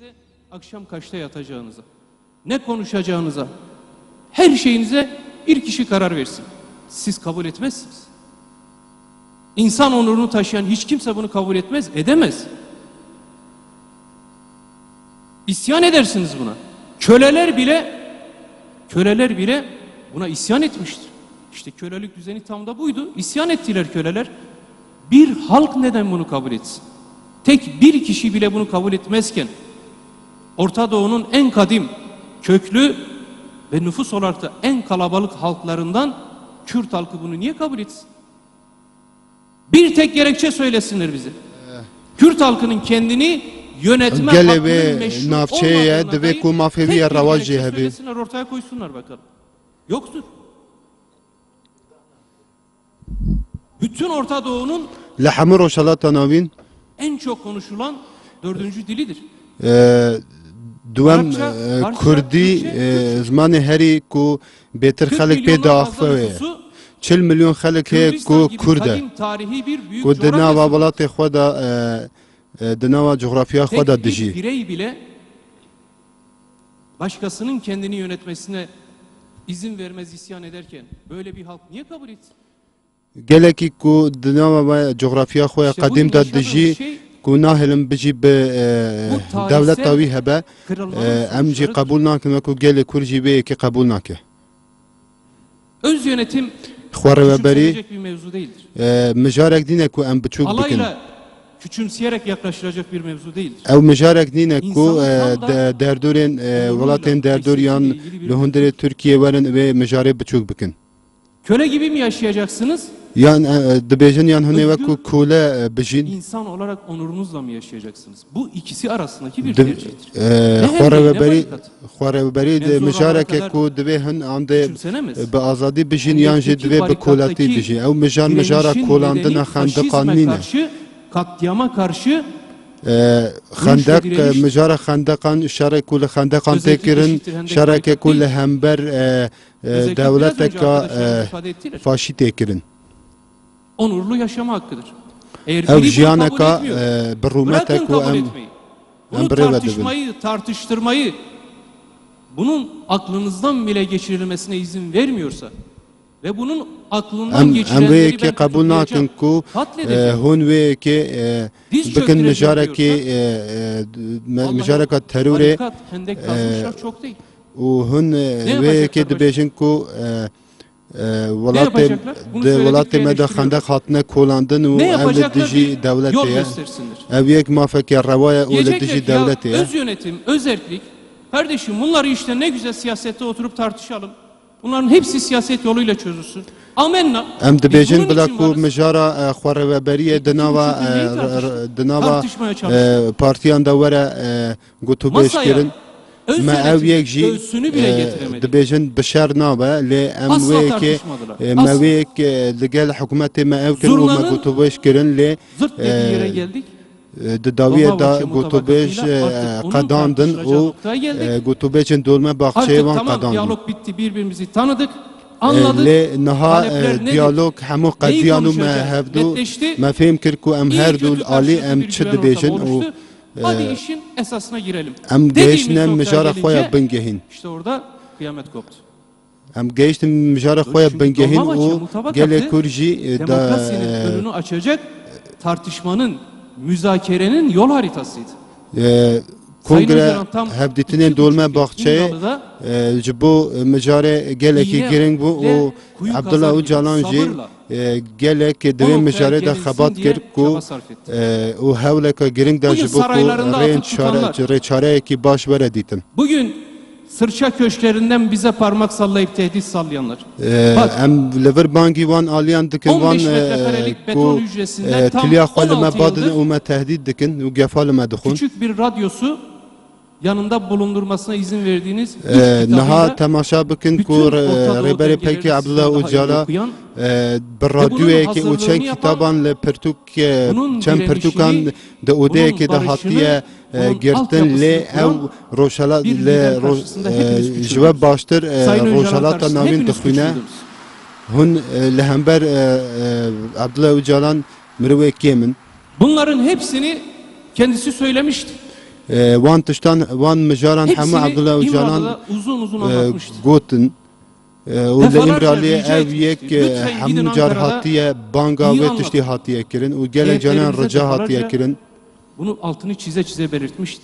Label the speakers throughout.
Speaker 1: Gecenize akşam kaçta yatacağınıza, ne konuşacağınıza, her şeyinize bir kişi karar versin. Siz kabul etmezsiniz. İnsan onurunu taşıyan hiç kimse bunu kabul etmez, edemez. İsyan edersiniz buna. Köleler bile buna isyan etmiştir. İşte kölelik düzeni tam da buydu. İsyan ettiler köleler. Bir halk neden bunu kabul etsin? Tek bir kişi bile bunu kabul etmezken, Orta Doğu'nun en kadim, köklü ve nüfus olarak da en kalabalık halklarından Kürt halkı bunu niye kabul etsin? Bir tek gerekçe söylesinler bize. Kürt halkının kendini yönetme hakkının meşru olmadığına dair tek bir gerekçe söylesinler, ortaya koysunlar bakalım. Yoktur. Bütün Orta Doğu'nun en çok konuşulan 4. dilidir.
Speaker 2: دوام کردی زمان هری کو بهتر خلق پیدا آخفه 40 milyon خلق کو کرده کو دنیا ولات خدا دنیا جغرافیا خدا دجی
Speaker 1: tek birey bile başkasının kendini yönetmesine izin vermez, isyan ederken böyle bir halk niye kabul etsin?
Speaker 2: geleki ku dنیا و جغرافیا خو قدیم دا دجی کو ناهلم بجی به دولت تاوی هبه امجی قبول نکن و کو گل کرجی به کی قبول نکه
Speaker 1: Öz yönetim
Speaker 2: خواربری
Speaker 1: bir mevzu değildir.
Speaker 2: مجارک دینه کو ام بچوک بکن
Speaker 1: Alayla küçümseyerek yaklaşılacak bir mevzu değildir.
Speaker 2: او مجارک دینه کو دردورین ولاتین دردوریان لهندر Türkiye ورن ve مجاره بچوک بکن
Speaker 1: Köle gibi mi yaşayacaksınız?
Speaker 2: yan dibejin yan hune ve ku kule bejin
Speaker 1: İnsan olarak onurunuzla mı yaşayacaksınız? Bu ikisi arasındaki bir tercihtir.
Speaker 2: خواربری de مجارک ku dibe hin ande به آزادی بجین yan je dibe به kolati bejin او مجara kolandına xandaqanine
Speaker 1: katliama karşı
Speaker 2: خندق مجارا خندقان شرک کل خندقان تکرین شرک کل همبر دولت کا فاشی تکرین
Speaker 1: onurlu yaşama hakkıdır. Eğer
Speaker 2: ev
Speaker 1: biri
Speaker 2: jiyana
Speaker 1: bunu
Speaker 2: ka
Speaker 1: kabul etmiyor,
Speaker 2: بررومت
Speaker 1: bırakın
Speaker 2: کو
Speaker 1: kabul
Speaker 2: ام
Speaker 1: etmeyi. Bunu tartışmayı, tartıştırmayı, bunun aklınızdan bile geçirilmesine izin vermiyorsa ve bunun aklından geçirenleri ben
Speaker 2: قبول نکن کو هون و که بکن مجاره که تروره و هون و که دبیشن کو ولات مدا خندق خاتنه کولاندن و اول دیجی دولتیه ev یک mafakir ravaya öyle dici devletiye
Speaker 1: öz yönetim, özerklik, kardeşim bunları işte ne güzel siyasette oturup tartışalım. Bunların hepsi siyaset yoluyla çözülsün. Amenna.
Speaker 2: Em dibêjin bila ku mijara xwareveberiye dinava partiyan da were gotûbêj kirin me ev yek jî dibêjin bi şer nabe lê em wê ki me wê li gel hikûmetê me ev kirin û me gotûbêj kirin lê di dawiye da gotûbêj qedandin û gotûbêjin dolme baxçeyê wan qedandin.
Speaker 1: Diyalog bitti, birbirimizi tanıdık. Anladık.
Speaker 2: Naha diyalog hemu qediyanu me hevdu me fêm kir ku em her dul alî em çi dibêjin û
Speaker 1: hadi işin esasına girelim.
Speaker 2: Em gehiştin mijara xwe bingehîn.
Speaker 1: İşte orada kıyamet koptu.
Speaker 2: Em gehiştin mijara xwe bingehîn û gelê kur jî
Speaker 1: demokrasinin önünü açacak tartışmanın, müzakerenin yol haritasıydı.
Speaker 2: Kongre hevditinin dolme bahçeye ji bo mijare gelekî giring bû û Abdullah Öcalan jî gelek divê mijare de xebat kir ku û hewleka giring de ji bo ku rêçareyekî baş were dîtin.
Speaker 1: Bugün sırça köşklerinden bize parmak sallayıp tehdit sallayanlar.
Speaker 2: Em li vir bangî wan aliyan dikin wan ku tiliya xwe li me badin û me tehdît dikin û gefa li me dixwin.
Speaker 1: Küçük bir radyosu yanında bulundurmasına izin verdiğiniz
Speaker 2: naha temaşa bikin ku rêberê pekî Abdullah Öcalan bi radyoyekê û çend kitaban li pirtûk çend pirtûkan di odeyekê de hatiye girtin lê ev roşalat ji we baştir roşalata navîn dixwîne hûn li hember Abdullah Öcalan mirovekî min.
Speaker 1: Bunların hepsini kendisi söylemişti.
Speaker 2: وان تشتان وان مجاران حمو عبد الله
Speaker 1: Hepsini
Speaker 2: وجالان
Speaker 1: İmralı'da uzun uzun anlatmıştı.
Speaker 2: gotin و لإمرالي
Speaker 1: rica
Speaker 2: أويك
Speaker 1: etmişti. Lütfen gidin
Speaker 2: حمو جار
Speaker 1: Ankara'da
Speaker 2: هاتية بانغا
Speaker 1: iyi
Speaker 2: وتشتي
Speaker 1: anlatın.
Speaker 2: هاتية كرن وجالن جانان
Speaker 1: Heyetlerimize
Speaker 2: رجا هاتية
Speaker 1: defalarca
Speaker 2: كرن
Speaker 1: bunun altını çize çize belirtmişti.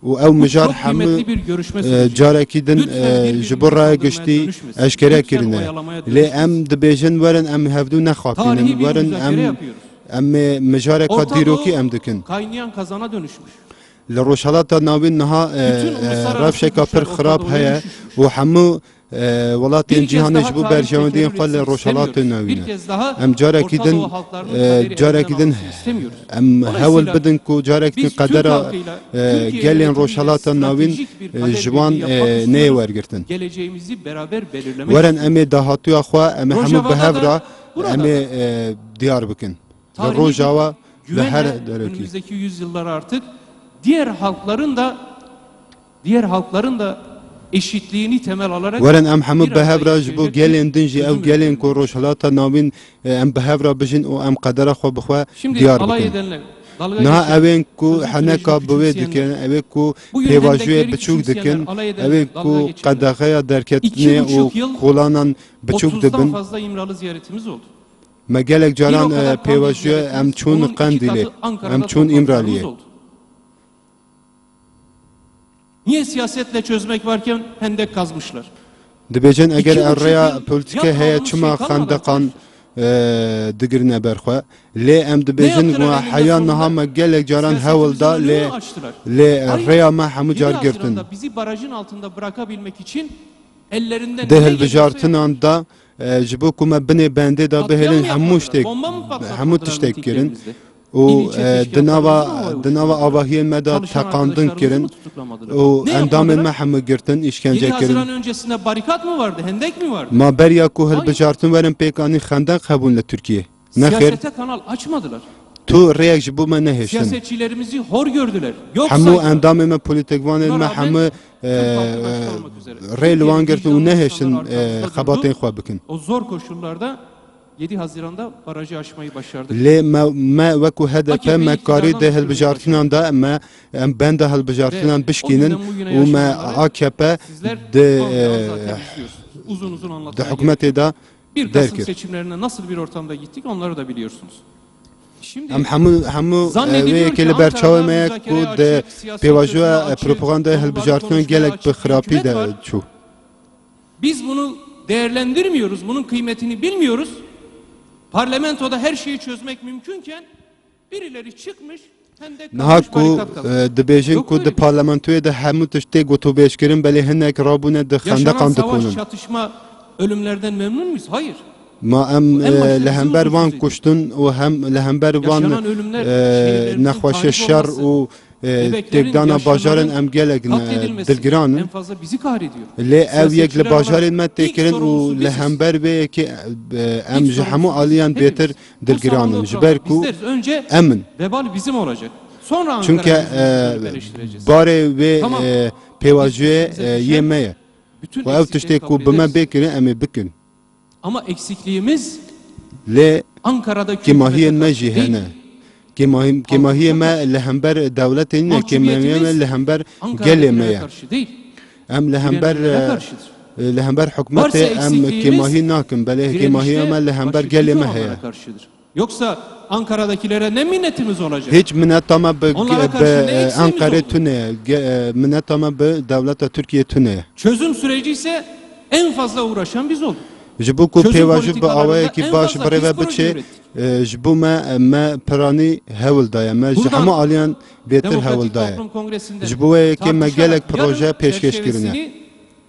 Speaker 2: و او
Speaker 1: Bu
Speaker 2: مجار
Speaker 1: çok
Speaker 2: حمو
Speaker 1: kıymetli bir görüşme süreci.
Speaker 2: جارا كيدن
Speaker 1: Lütfen birbirimizi
Speaker 2: جبرا
Speaker 1: kandırmaya
Speaker 2: قشتي
Speaker 1: dönüşmesin.
Speaker 2: أشكرا
Speaker 1: Lütfen
Speaker 2: كرنا
Speaker 1: oyalamaya
Speaker 2: لي
Speaker 1: dönüşmesin.
Speaker 2: أم دبيجن ورن أم هفدو
Speaker 1: Tarihi
Speaker 2: نخافين
Speaker 1: bir
Speaker 2: ورن
Speaker 1: müzakere
Speaker 2: أم
Speaker 1: yapıyoruz.
Speaker 2: أم مجار
Speaker 1: Orta
Speaker 2: قديروكي
Speaker 1: Doğu
Speaker 2: أم دكن
Speaker 1: kaynayan kazana dönüşmüş.
Speaker 2: لروشالات ناوين نها
Speaker 1: uluslararası
Speaker 2: رفشة
Speaker 1: güçler
Speaker 2: كابر
Speaker 1: Orta
Speaker 2: خراب
Speaker 1: Doğu'ya
Speaker 2: هيا
Speaker 1: üşüşmüş.
Speaker 2: وحمو ولاتين
Speaker 1: Bir kez
Speaker 2: جهان
Speaker 1: daha
Speaker 2: جبو
Speaker 1: tarih
Speaker 2: برجاندين
Speaker 1: tekerrür
Speaker 2: قال
Speaker 1: etsin
Speaker 2: روشالات
Speaker 1: istemiyoruz. Bir
Speaker 2: ناوين
Speaker 1: kez daha
Speaker 2: أم جارا
Speaker 1: Orta
Speaker 2: كيدن
Speaker 1: Doğu halklarının kaderi
Speaker 2: جارا
Speaker 1: elinden
Speaker 2: كيدن
Speaker 1: almasını istemiyoruz.
Speaker 2: أم هول
Speaker 1: Dolayısıyla
Speaker 2: بدن كو جارا كيدن
Speaker 1: biz Türk
Speaker 2: قدرة
Speaker 1: halkıyla, Türkiye
Speaker 2: جالين
Speaker 1: yönetimiyle
Speaker 2: روشالات ناوين
Speaker 1: stratejik bir kader
Speaker 2: جوان
Speaker 1: birliği yapmak
Speaker 2: ني
Speaker 1: istiyoruz.
Speaker 2: ورگرتن
Speaker 1: Geleceğimizi beraber belirlemek
Speaker 2: ورن
Speaker 1: istiyoruz.
Speaker 2: أمي دهاتو أخوا أم همو
Speaker 1: Rojava'da
Speaker 2: بهفرا
Speaker 1: da, burada
Speaker 2: أمي
Speaker 1: da.
Speaker 2: ديار بكن
Speaker 1: Tarihi
Speaker 2: لروجاوا
Speaker 1: bir
Speaker 2: لهر
Speaker 1: güvenle
Speaker 2: دركي
Speaker 1: önümüzdeki yüzyıllar artık diğer halkların da eşitliğini temel alarak
Speaker 2: ورن ام حمو
Speaker 1: bir arada
Speaker 2: بهفرا جبو
Speaker 1: yaşayacak
Speaker 2: جالين
Speaker 1: bir
Speaker 2: دنجي او
Speaker 1: çözüm
Speaker 2: جالين
Speaker 1: üretmemiz.
Speaker 2: كو روشالاتا ناوين ام بهفرا بجن او ام قدر اخوا بخوا
Speaker 1: Şimdi
Speaker 2: ديار
Speaker 1: alay
Speaker 2: بكن
Speaker 1: edenler, dalga
Speaker 2: نها
Speaker 1: geçenler,
Speaker 2: اوين كو
Speaker 1: sözün
Speaker 2: حنكا
Speaker 1: sürecini
Speaker 2: بوي
Speaker 1: küçümseyenler,
Speaker 2: دكن اوين كو
Speaker 1: bugün
Speaker 2: بيواجوي
Speaker 1: hendekleri
Speaker 2: بچوك
Speaker 1: küçümseyenler,
Speaker 2: دكن
Speaker 1: alay edenler,
Speaker 2: اوين
Speaker 1: dalga
Speaker 2: كو
Speaker 1: geçenler.
Speaker 2: قدغيا دركتني
Speaker 1: 2,5
Speaker 2: او
Speaker 1: yıl
Speaker 2: كولانان بچوك
Speaker 1: 30'dan
Speaker 2: دبن
Speaker 1: fazla İmralı ziyaretimiz oldu.
Speaker 2: ما جالك
Speaker 1: Bir o
Speaker 2: جالان
Speaker 1: kadar tam
Speaker 2: بيواجوي
Speaker 1: ziyaretimiz,
Speaker 2: ام چون
Speaker 1: onun iki
Speaker 2: قنديلي
Speaker 1: katı Ankara'da
Speaker 2: ام چون
Speaker 1: toplantılarımız
Speaker 2: امراليه
Speaker 1: oldu. Niye siyasetle çözmek varken hendek kazmışlar?
Speaker 2: دبيجن اگر
Speaker 1: 2,5
Speaker 2: الريا
Speaker 1: yıl
Speaker 2: بوليتيكا هي
Speaker 1: yapmadığımız
Speaker 2: چما
Speaker 1: şey kalmadı
Speaker 2: خندقان
Speaker 1: arkadaşlar.
Speaker 2: دقرنا برخوا لي ام دبيجن
Speaker 1: yaptılar eninde
Speaker 2: وحيان
Speaker 1: sonunda?
Speaker 2: نها ما جالك جاران هول
Speaker 1: Siyasetimizin
Speaker 2: دا
Speaker 1: önünü
Speaker 2: لي
Speaker 1: açtılar.
Speaker 2: لي
Speaker 1: Hayır,
Speaker 2: الريا ما حمو
Speaker 1: 7
Speaker 2: جار گرتن
Speaker 1: Haziran'da bizi barajın altında bırakabilmek için ellerinden ne
Speaker 2: دهل
Speaker 1: geliyorsa
Speaker 2: بجارتنان دا جبو كما بني باندي دا
Speaker 1: Katliam
Speaker 2: بهلن
Speaker 1: mı
Speaker 2: همو
Speaker 1: yapmadılar?
Speaker 2: شتك
Speaker 1: Bomba mı patlatmadılar
Speaker 2: همو تشتك كرن
Speaker 1: mitinglerimizde?
Speaker 2: و
Speaker 1: İl ilçe
Speaker 2: دناوا
Speaker 1: teşkilatlarımızı
Speaker 2: دناوا آواهی مدا
Speaker 1: Çalışan
Speaker 2: تقاندن
Speaker 1: arkadaşlarımızı
Speaker 2: کرن
Speaker 1: mı tutuklamadılar?
Speaker 2: و
Speaker 1: Ne
Speaker 2: اندام
Speaker 1: yapmadılar?
Speaker 2: ما همو گرتن
Speaker 1: 7
Speaker 2: işkence
Speaker 1: Haziran
Speaker 2: کرن
Speaker 1: öncesinde barikat mı vardı? Hendek mi vardı?
Speaker 2: ما بریا کو هل
Speaker 1: Hayır.
Speaker 2: بجارتن ورن پیکانی خندق هبون لترکیه نخیر
Speaker 1: Siyasete kanal açmadılar.
Speaker 2: تو ریاک جبو ما نهشتن
Speaker 1: Siyasetçilerimizi hor gördüler. Yok
Speaker 2: همو
Speaker 1: saydılar.
Speaker 2: اندام ما پولیتیکوان
Speaker 1: Buna
Speaker 2: ما
Speaker 1: rağmen
Speaker 2: همو
Speaker 1: Türk halkı başta olmak üzere.
Speaker 2: ریل وان
Speaker 1: Türkiye'nin
Speaker 2: گرتن و
Speaker 1: vicdanlı
Speaker 2: نهشتن
Speaker 1: insanlar arkamızda
Speaker 2: خباتین
Speaker 1: durdu.
Speaker 2: خواه بکن
Speaker 1: O zor koşullarda 7 Haziran'da barajı aşmayı başardık.
Speaker 2: لی ما وکو هدف
Speaker 1: AKP
Speaker 2: ما کاری
Speaker 1: iktidardan
Speaker 2: ده هل
Speaker 1: tutuyor
Speaker 2: بجارتنان دا ما بند هل بجارتنان
Speaker 1: Ve
Speaker 2: بشکینن
Speaker 1: o günden bugüne
Speaker 2: و ما
Speaker 1: yaşananları
Speaker 2: AKP
Speaker 1: Sizler
Speaker 2: de
Speaker 1: zaten biliyorsunuz. Uzun uzun
Speaker 2: de
Speaker 1: anlatmaya gerek
Speaker 2: hükümeti da
Speaker 1: yok. 1 Kasım
Speaker 2: derkir.
Speaker 1: seçimlerine nasıl bir ortamda gittik onları da biliyorsunuz. Şimdi
Speaker 2: ام همو
Speaker 1: Zannediliyor
Speaker 2: و
Speaker 1: ki
Speaker 2: کل برچاو
Speaker 1: Ankara'da
Speaker 2: ما
Speaker 1: müzakereye
Speaker 2: کو de
Speaker 1: açık, siyaset
Speaker 2: پیواژو
Speaker 1: çözüme açık,
Speaker 2: پروپاگاندا هل
Speaker 1: konuları
Speaker 2: بجارتنان
Speaker 1: konuşmaya
Speaker 2: گلک
Speaker 1: açık bir
Speaker 2: بخرابی
Speaker 1: hükümet
Speaker 2: ده
Speaker 1: var.
Speaker 2: چو
Speaker 1: Biz bunu değerlendirmiyoruz, bunun kıymetini bilmiyoruz. Parlamentoda her şeyi çözmek mümkünken birileri çıkmış, hendek
Speaker 2: نها
Speaker 1: kazmış,
Speaker 2: کو
Speaker 1: barikat kazmış.
Speaker 2: دبیجن
Speaker 1: Yok
Speaker 2: کو
Speaker 1: öyle
Speaker 2: د
Speaker 1: bir şey.
Speaker 2: پارلمانتوی ده همو تشتی گوتو بیش کرن بلی هنک رابونه de
Speaker 1: Yaşanan
Speaker 2: خندقان
Speaker 1: savaş,
Speaker 2: دکونن
Speaker 1: çatışma, ölümlerden memnun muyuz? Hayır.
Speaker 2: ما ام
Speaker 1: En başta
Speaker 2: لهمبر
Speaker 1: bizim
Speaker 2: وان
Speaker 1: huzursuzluğu.
Speaker 2: کشتن و هم لهمبر وان
Speaker 1: Yaşanan ölümler, şehirlerimizin
Speaker 2: نخوش
Speaker 1: tahrip
Speaker 2: شر
Speaker 1: olması,
Speaker 2: و
Speaker 1: bebeklerin,
Speaker 2: تکدانا باجارن
Speaker 1: yaşlıların
Speaker 2: ام گلک
Speaker 1: katledilmesi
Speaker 2: دلگران
Speaker 1: en fazla bizi kahrediyor.
Speaker 2: لی او یک
Speaker 1: Siyasetçiler
Speaker 2: لباجارن
Speaker 1: olarak
Speaker 2: ما
Speaker 1: ilk
Speaker 2: تکرن
Speaker 1: sorumlusu
Speaker 2: و
Speaker 1: biziz.
Speaker 2: لهمبر به که ام
Speaker 1: İlk
Speaker 2: جهمو
Speaker 1: sorumlusu
Speaker 2: آلیان
Speaker 1: biziz,
Speaker 2: بیتر
Speaker 1: hepimiz. Bu
Speaker 2: دلگران
Speaker 1: salonda
Speaker 2: جبر
Speaker 1: oturanlar
Speaker 2: کو
Speaker 1: bizleriz. Önce
Speaker 2: امن
Speaker 1: vebal bizim olacak. Sonra
Speaker 2: چونکه
Speaker 1: Ankara'yı eleştireceğiz.
Speaker 2: بار و
Speaker 1: Tamam.
Speaker 2: پیواژوی
Speaker 1: Bize düşen
Speaker 2: یمه
Speaker 1: bütün
Speaker 2: و او
Speaker 1: eksikleri
Speaker 2: تشتی کو
Speaker 1: kabul
Speaker 2: بما
Speaker 1: ederiz.
Speaker 2: بکرن امی بکن
Speaker 1: Ama eksikliğimiz
Speaker 2: لی
Speaker 1: Ankara'daki
Speaker 2: كماهی
Speaker 1: hükümete
Speaker 2: ما
Speaker 1: karşı değil.
Speaker 2: جهنه كماهی ما لهمبر دولت اینه کماهی ما لهمبر گل
Speaker 1: Ankara'dakilere
Speaker 2: ما
Speaker 1: karşı değil.
Speaker 2: ام لهمبر
Speaker 1: Direnenlere karşıdır.
Speaker 2: لهمبر حکومت
Speaker 1: Varsa
Speaker 2: ام
Speaker 1: eksikliğimiz,
Speaker 2: کماهی ناکن بله کماهی
Speaker 1: direnişte
Speaker 2: ما لهمبر
Speaker 1: başı
Speaker 2: گل
Speaker 1: dik
Speaker 2: ما
Speaker 1: olanlara
Speaker 2: هیا
Speaker 1: karşıdır. Yoksa Ankara'dakilere ne minnetimiz olacak?
Speaker 2: هیچ منت ما
Speaker 1: Onlara karşı ne
Speaker 2: به
Speaker 1: eksiğimiz
Speaker 2: انقره
Speaker 1: oldu?
Speaker 2: تونه منت ما به دولت ترکیه تونه
Speaker 1: Çözüm süreci ise en fazla uğraşan biz olduk.
Speaker 2: جبو کو
Speaker 1: Çözüm
Speaker 2: پیواژو به
Speaker 1: politikalarında
Speaker 2: اوای کی
Speaker 1: en
Speaker 2: باش
Speaker 1: fazla
Speaker 2: برای
Speaker 1: biz
Speaker 2: و
Speaker 1: proje
Speaker 2: بچه
Speaker 1: ürettik.
Speaker 2: جبو ما پرانی هول دایا ما
Speaker 1: Buradan
Speaker 2: جهمو آلیان بیتر هول
Speaker 1: Demokratik
Speaker 2: دایا
Speaker 1: Toplum Kongresi'nde
Speaker 2: جبو ki ما گلک
Speaker 1: tartışarak
Speaker 2: proje
Speaker 1: yarın
Speaker 2: peşkeş girine
Speaker 1: çerçevesini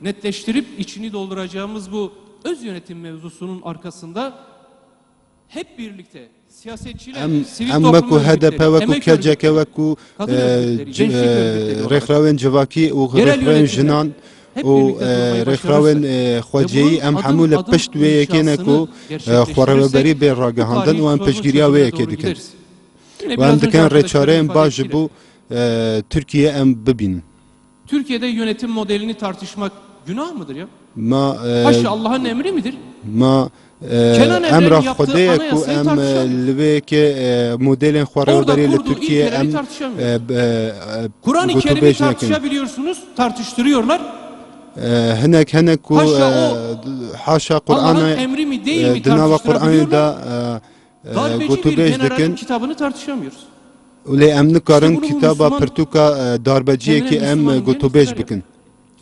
Speaker 1: netleştirip içini dolduracağımız bu öz yönetim mevzusunun arkasında hep birlikte siyasetçiler, sivil
Speaker 2: ام
Speaker 1: toplum
Speaker 2: وکو هدف
Speaker 1: örgütleri,
Speaker 2: وکو
Speaker 1: emek
Speaker 2: کلجک
Speaker 1: örgütleri,
Speaker 2: وکو
Speaker 1: kadın örgütleri, gençlik örgütleri olarak
Speaker 2: رخراون جواکی و
Speaker 1: yerel
Speaker 2: رخراون
Speaker 1: yönetimler
Speaker 2: جنان
Speaker 1: hep
Speaker 2: و
Speaker 1: birlikte durmayı
Speaker 2: رخراون
Speaker 1: başarırsak
Speaker 2: خواجهی
Speaker 1: ve
Speaker 2: ام
Speaker 1: bunun
Speaker 2: حمول
Speaker 1: adım adım
Speaker 2: پشت و یکی نکو
Speaker 1: gerçekleştirirsek
Speaker 2: خوراوبری به
Speaker 1: bu
Speaker 2: راگهاندن
Speaker 1: tarihin
Speaker 2: و ام
Speaker 1: sorunun
Speaker 2: پشگیریا و
Speaker 1: çözümüne
Speaker 2: یکی
Speaker 1: doğru
Speaker 2: دکن
Speaker 1: gideriz. Yine
Speaker 2: و ام
Speaker 1: biraz önce
Speaker 2: دکن
Speaker 1: arkadaşlarım
Speaker 2: رچاره
Speaker 1: ifade
Speaker 2: باش
Speaker 1: ettiler.
Speaker 2: بو ترکیه ام ببین
Speaker 1: Türkiye'de yönetim modelini tartışmak günah mıdır ya?
Speaker 2: ما
Speaker 1: Haşa Allah'ın emri midir?
Speaker 2: ما
Speaker 1: Kenan
Speaker 2: ام
Speaker 1: Evren'in
Speaker 2: را
Speaker 1: yaptığı
Speaker 2: خدای کو
Speaker 1: anayasayı
Speaker 2: ام
Speaker 1: tartışamıyoruz.
Speaker 2: لوی که مدل
Speaker 1: Orada
Speaker 2: خواروبری
Speaker 1: kurduğu
Speaker 2: لترکیه
Speaker 1: ilkeleri
Speaker 2: ام
Speaker 1: tartışamıyoruz. Kur'an-ı
Speaker 2: گوتو
Speaker 1: Kerim'i
Speaker 2: بیش نکن
Speaker 1: tartışabiliyorsunuz, tartıştırıyorlar.
Speaker 2: هنک هنک کو
Speaker 1: Haşa
Speaker 2: حاشا
Speaker 1: Allah'ın
Speaker 2: قرآن
Speaker 1: emri mi değil mi
Speaker 2: دناوا قرآن
Speaker 1: tartıştırabiliyorlar.
Speaker 2: دا
Speaker 1: Darbeci
Speaker 2: گوتو
Speaker 1: bir
Speaker 2: بیش
Speaker 1: generalin
Speaker 2: دکن
Speaker 1: kitabını tartışamıyoruz.
Speaker 2: ولی ام نکارن
Speaker 1: bunu bu
Speaker 2: کتابا
Speaker 1: Müslüman-
Speaker 2: پرتوکا داربجیه
Speaker 1: Kendine
Speaker 2: که ام
Speaker 1: Müslümanım diye
Speaker 2: گوتو بیش
Speaker 1: Müslüman
Speaker 2: بکن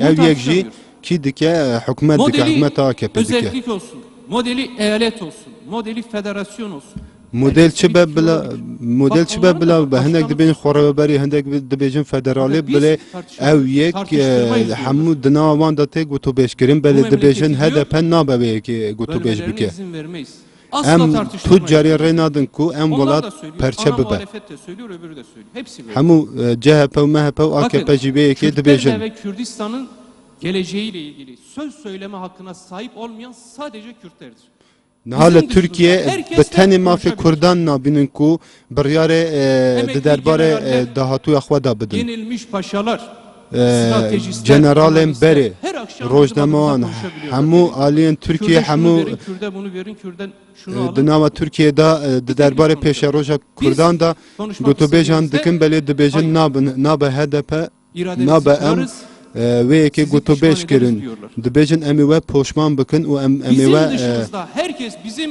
Speaker 1: Bunu
Speaker 2: ev یک جی
Speaker 1: tartışamıyoruz.
Speaker 2: کی دکه حکومت دکه
Speaker 1: Modeli
Speaker 2: حکومت ها که پدکه
Speaker 1: özellik olsun, modeli eyalet olsun, modeli federasyon olsun.
Speaker 2: مدل
Speaker 1: Herkes
Speaker 2: چه
Speaker 1: bir
Speaker 2: به
Speaker 1: fikir
Speaker 2: بلا
Speaker 1: olabilir.
Speaker 2: مدل
Speaker 1: Bak
Speaker 2: چه به
Speaker 1: onların da
Speaker 2: بلا به هندک
Speaker 1: başkanı-
Speaker 2: دبین خورابری هندک دبیجن فدرالی
Speaker 1: Biz
Speaker 2: بله
Speaker 1: tartışıyoruz,
Speaker 2: او یک
Speaker 1: tartıştırmayız
Speaker 2: همو
Speaker 1: diyorlar.
Speaker 2: دناوان داته گوتو بیش کریم بله
Speaker 1: memleketi
Speaker 2: دبیجن
Speaker 1: diyor,
Speaker 2: هدف نابه که گوتو بیش
Speaker 1: Bölmelerine
Speaker 2: بکه
Speaker 1: izin vermeyiz. Asla
Speaker 2: ام
Speaker 1: tartıştırmayız.
Speaker 2: تجاری رینادن کو ام
Speaker 1: Onlar
Speaker 2: ولات
Speaker 1: da söylüyor,
Speaker 2: پرچه
Speaker 1: ana
Speaker 2: ببه
Speaker 1: muhalefet de söylüyor, öbürü de söylüyor. Hepsi böyle.
Speaker 2: همو جهپ و مهپ و
Speaker 1: Bakın,
Speaker 2: AKP جیبه که
Speaker 1: Kürtlerle
Speaker 2: دبیجن
Speaker 1: ve Kürdistan'ın geleceğiyle ilgili söz söyleme hakkına sahip olmayan sadece Kürtlerdir.
Speaker 2: نهال
Speaker 1: Bizim
Speaker 2: ترکیه
Speaker 1: dışımızda herkes
Speaker 2: به تنی
Speaker 1: hep
Speaker 2: مافی
Speaker 1: konuşabilir.
Speaker 2: کردان نابینن کو بریار
Speaker 1: Emekli
Speaker 2: درباره
Speaker 1: generaller,
Speaker 2: دهاتو خدا بدن
Speaker 1: yenilmiş paşalar, stratejistler,
Speaker 2: جنرالین
Speaker 1: analistler
Speaker 2: بری
Speaker 1: her akşam
Speaker 2: روزنامان
Speaker 1: bizim adımıza konuşabiliyorlar.
Speaker 2: همو آلیان
Speaker 1: Kürde
Speaker 2: ترکیه
Speaker 1: şunu
Speaker 2: همو
Speaker 1: verin, Kürde bunu verin, Kürden şunu alın.
Speaker 2: دناوا ترکیه دا درباره پیش روژا کردان دا
Speaker 1: konuşmak
Speaker 2: گوتو بیجان
Speaker 1: istediğimizde
Speaker 2: دکن بلی دبیجن
Speaker 1: hayır.
Speaker 2: نابه هدف
Speaker 1: İrademizi
Speaker 2: نابه ام
Speaker 1: kırarız.
Speaker 2: وی که
Speaker 1: Sizi
Speaker 2: گوتو
Speaker 1: pişman
Speaker 2: بیش
Speaker 1: ederiz
Speaker 2: کرن
Speaker 1: diyorlar.
Speaker 2: دبیجن امی و پوشمان بکن و امی
Speaker 1: Bizim
Speaker 2: و
Speaker 1: dışımızda herkes bizim